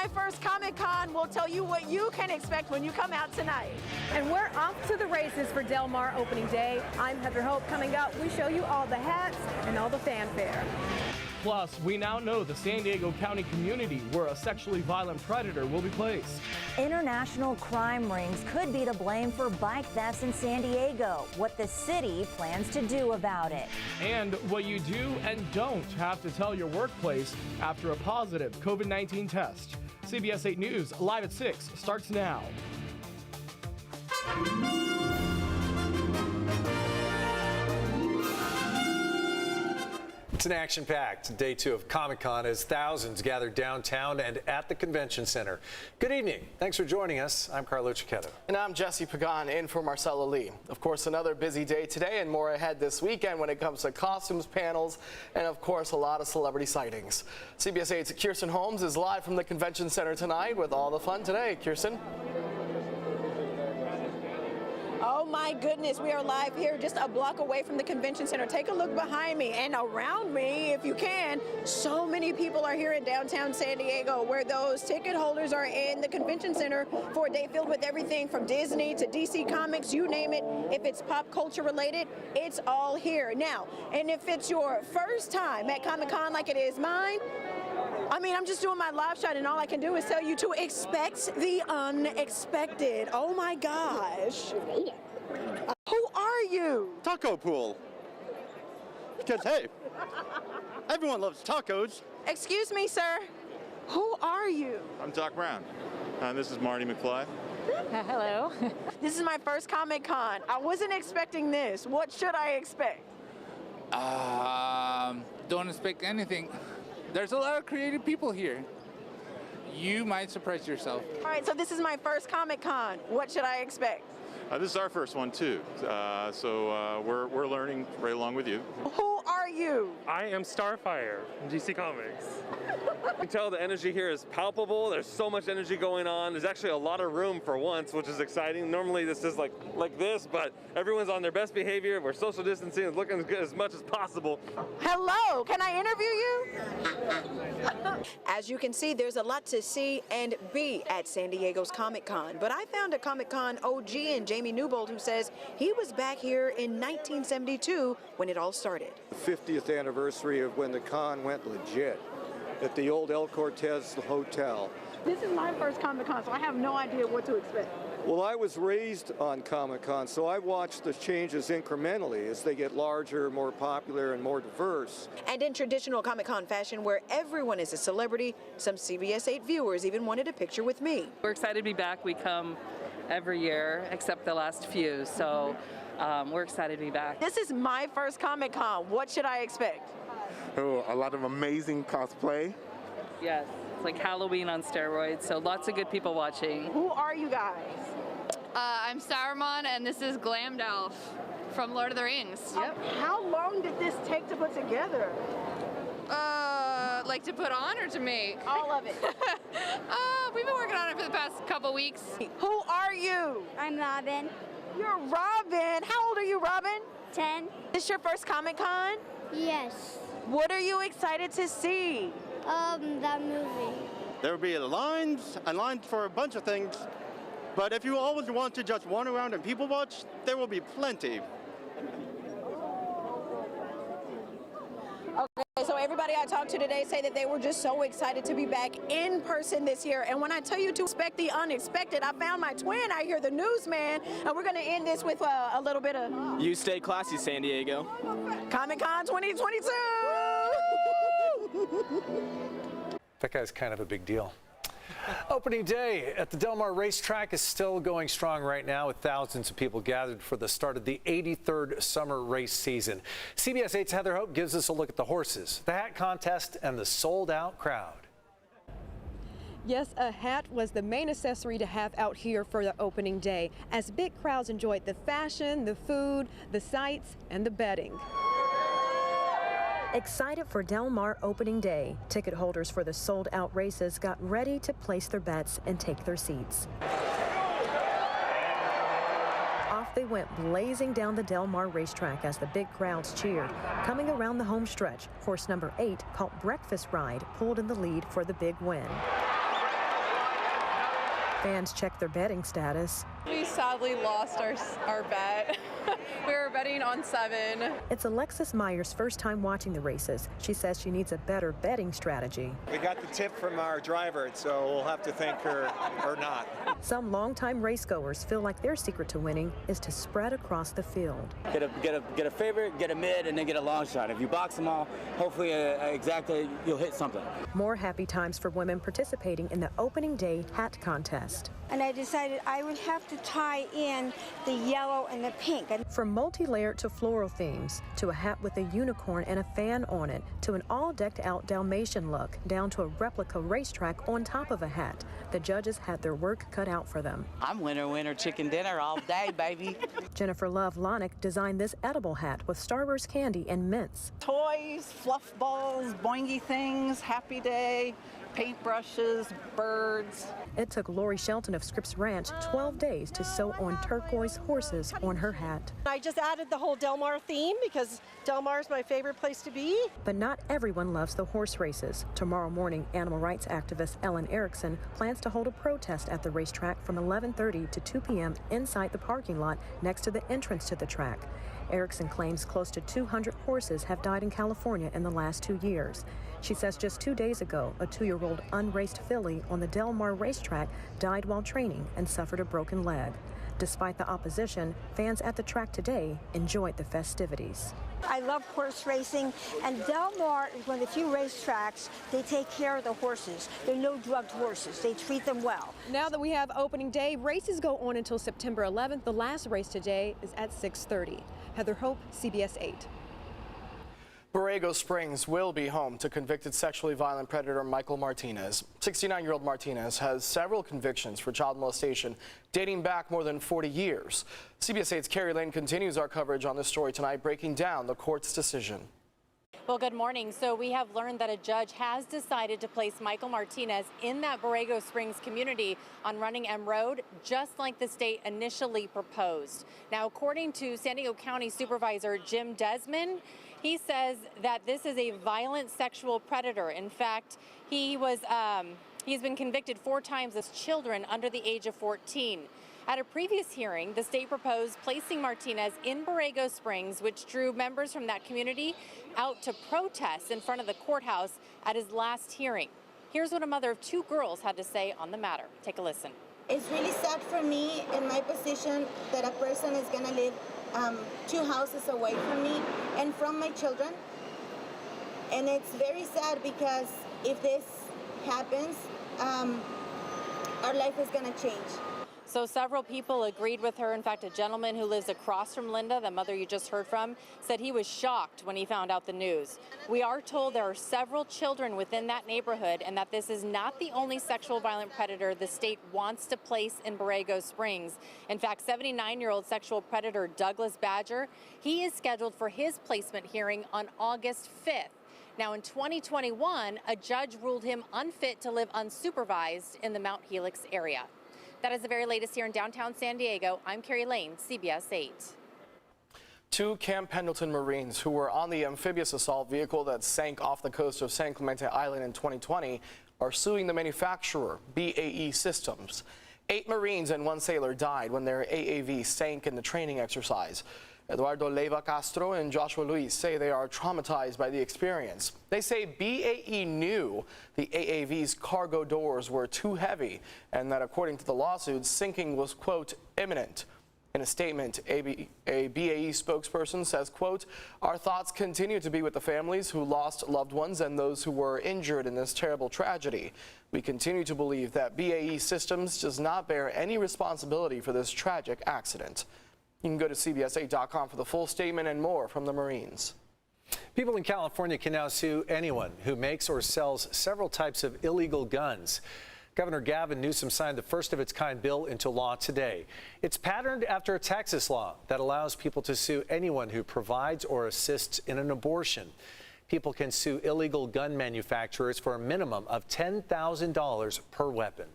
My First Comic-Con will tell you what you can expect when you come out tonight. And we're off to the races for Del Mar opening day. I'm Heather Hope. Coming up, we show you all the hats and all the fanfare. Plus, we now know the San Diego County community where a sexually violent predator will be placed. International crime rings could be to blame for bike thefts in San Diego. What the city plans to do about it. And what you do and don't have to tell your workplace after a positive COVID-19 test. CBS 8 News, live at 6, starts now. It's an action-packed day 2 of Comic-Con as thousands gather downtown and at the convention center. Good evening. Thanks for joining us. I'm Carlo Cicchetto. And I'm Jesse Pagan in for Marcella Lee. Of course, another busy day today and more ahead this weekend when it comes to costumes, panels, and of course, a lot of celebrity sightings. CBS 8's Kirsten Holmes is live from the convention center tonight with all the fun today. Kirsten? Oh my goodness, we are live here just a block away from the convention center. Take a look behind me and around me if you can. So many people are here in downtown San Diego where those ticket holders are in the convention center for a day filled with everything from Disney to DC Comics, you name it. If it's pop culture related, it's all here. Now, and if it's your first time at Comic-Con like it is mine, I'm just doing my live shot and all I can do is tell you to expect the unexpected. Oh my gosh. Who are you? Taco pool. Because, hey, everyone loves tacos. Excuse me, sir. Who are you? I'm Doc Brown, and this is Marty McFly. Hello. This is my first Comic-Con. I wasn't expecting this. What should I expect? Don't expect anything. There's a lot of creative people here. You might surprise yourself. All right, so this is my first Comic-Con. What should I expect? This is our first one too, so we're learning right along with you. Who are you? I am Starfire from DC Comics. You can tell the energy here is palpable. There's so much energy going on. There's actually a lot of room for once, which is exciting. Normally this is like this, but everyone's on their best behavior. We're social distancing and looking as good as much as possible. Hello, can I interview you? As you can see, there's a lot to see and be at San Diego's Comic-Con, but I found a Comic-Con OG in Jamie Newbold who says he was back here in 1972 when it all started. The 50th anniversary of when the con went legit at the old El Cortez Hotel. This is my first Comic-Con, so I have no idea what to expect. Well, I was raised on Comic-Con, so I watched the changes incrementally as they get larger, more popular, and more diverse. And in traditional Comic-Con fashion, where everyone is a celebrity, some CBS 8 viewers even wanted a picture with me. We're excited to be back. We come every year, except the last few, so we're excited to be back. This is my first Comic-Con. What should I expect? Oh, a lot of amazing cosplay. Yes, it's like Halloween on steroids, so lots of good people watching. Who are you guys? I'm Saruman, and this is Glamdalf from Lord of the Rings. Yep. How long did this take to put together? Like to put on or to make? All of it. We've been working on it for the past couple weeks. Who are you? I'm Robin. You're Robin. How old are you, Robin? 10. This your first Comic-Con? Yes. What are you excited to see? That movie. There will be lines for a bunch of things, but if you always want to just run around and people watch, there will be plenty. Okay, so everybody I talked to today say that they were just so excited to be back in person this year. And when I tell you to expect the unexpected, I found my twin out here, the newsman, and we're going to end this with a little bit of... You stay classy, San Diego. Comic-Con 2022! That guy's kind of a big deal. Opening day at the Del Mar racetrack is still going strong right now with thousands of people gathered for the start of the 83rd summer race season. CBS 8's Heather Hope gives us a look at the horses, the hat contest, and the sold-out crowd. Yes, a hat was the main accessory to have out here for the opening day, as big crowds enjoyed the fashion, the food, the sights, and the betting. Excited for Del Mar opening day, ticket holders for the sold-out races got ready to place their bets and take their seats. Off they went blazing down the Del Mar racetrack as the big crowds cheered. Coming around the home stretch, horse number 8, called Breakfast Ride, pulled in the lead for the big win. Fans check their betting status. We sadly lost our bet. We were betting on 7. It's Alexis Meyer's first time watching the races. She says she needs a better betting strategy. We got the tip from our driver, so we'll have to thank her or not. Some longtime racegoers feel like their secret to winning is to spread across the field. Get a favorite, get a mid, and then get a long shot. If you box them all, hopefully exactly you'll hit something. More happy times for women participating in the opening day hat contest. And I decided I would have to tie in the yellow and the pink. From multi-layered to floral themes, to a hat with a unicorn and a fan on it, to an all decked out Dalmatian look, down to a replica racetrack on top of a hat, the judges had their work cut out for them. I'm winner, chicken dinner all day, baby. Jennifer Love Lonick designed this edible hat with Starburst candy and mints. Toys, fluff balls, boingy things, happy day, paintbrushes, birds. It took Lori Shelton of Scripps Ranch 12 days to sew on turquoise horses on her hat. I just added the whole Del Mar theme because Del Mar is my favorite place to be. But not everyone loves the horse races. Tomorrow morning, animal rights activist Ellen Erickson plans to hold a protest at the racetrack from 11:30 to 2 p.m. inside the parking lot next to the entrance to the track. Erickson claims close to 200 horses have died in California in the last 2 years. She says just 2 days ago, a 2-year-old unraced filly on the Del Mar racetrack died while training and suffered a broken leg. Despite the opposition, fans at the track today enjoyed the festivities. I love horse racing, and Del Mar is one of the few racetracks they take care of the horses. They're no drugged horses. They treat them well. Now that we have opening day, races go on until September 11th. The last race today is at 6:30. Heather Hope, CBS 8. Borrego Springs will be home to convicted sexually violent predator Michael Martinez. 69-year-old Martinez has several convictions for child molestation dating back more than 40 years. CBS 8's Carrie Lane continues our coverage on this story tonight, breaking down the court's decision. Well, good morning. So we have learned that a judge has decided to place Michael Martinez in that Borrego Springs community on Running M Road, just like the state initially proposed. Now, according to San Diego County Supervisor Jim Desmond, he says that this is a violent sexual predator. In fact, he's been convicted 4 times as children under the age of 14. At a previous hearing, the state proposed placing Martinez in Borrego Springs, which drew members from that community out to protest in front of the courthouse at his last hearing. Here's what a mother of 2 girls had to say on the matter. Take a listen. It's really sad for me in my position that a person is going to live 2 houses away from me and from my children. And it's very sad because if this happens, our life is going to change. So several people agreed with her. In fact, a gentleman who lives across from Linda, the mother you just heard from, said he was shocked when he found out the news. We are told there are several children within that neighborhood and that this is not the only sexual violent predator the state wants to place in Borrego Springs. In fact, 79-year-old sexual predator Douglas Badger, he is scheduled for his placement hearing on August 5th. Now, in 2021, a judge ruled him unfit to live unsupervised in the Mount Helix area. That is the very latest here in downtown San Diego. I'm Carrie Lane, CBS 8. 2 Camp Pendleton Marines who were on the amphibious assault vehicle that sank off the coast of San Clemente Island in 2020 are suing the manufacturer, BAE Systems. 8 Marines and 1 sailor died when their AAV sank in the training exercise. Eduardo Leiva Castro and Joshua Luis say they are traumatized by the experience. They say BAE knew the AAV's cargo doors were too heavy and that according to the lawsuit, sinking was, quote, imminent. In a statement, a BAE spokesperson says, quote, our thoughts continue to be with the families who lost loved ones and those who were injured in this terrible tragedy. We continue to believe that BAE Systems does not bear any responsibility for this tragic accident. You can go to CBS8.com for the full statement and more from the Marines. People in California can now sue anyone who makes or sells several types of illegal guns. Governor Gavin Newsom signed the first of its kind bill into law today. It's patterned after a Texas law that allows people to sue anyone who provides or assists in an abortion. People can sue illegal gun manufacturers for a minimum of $10,000 per weapon.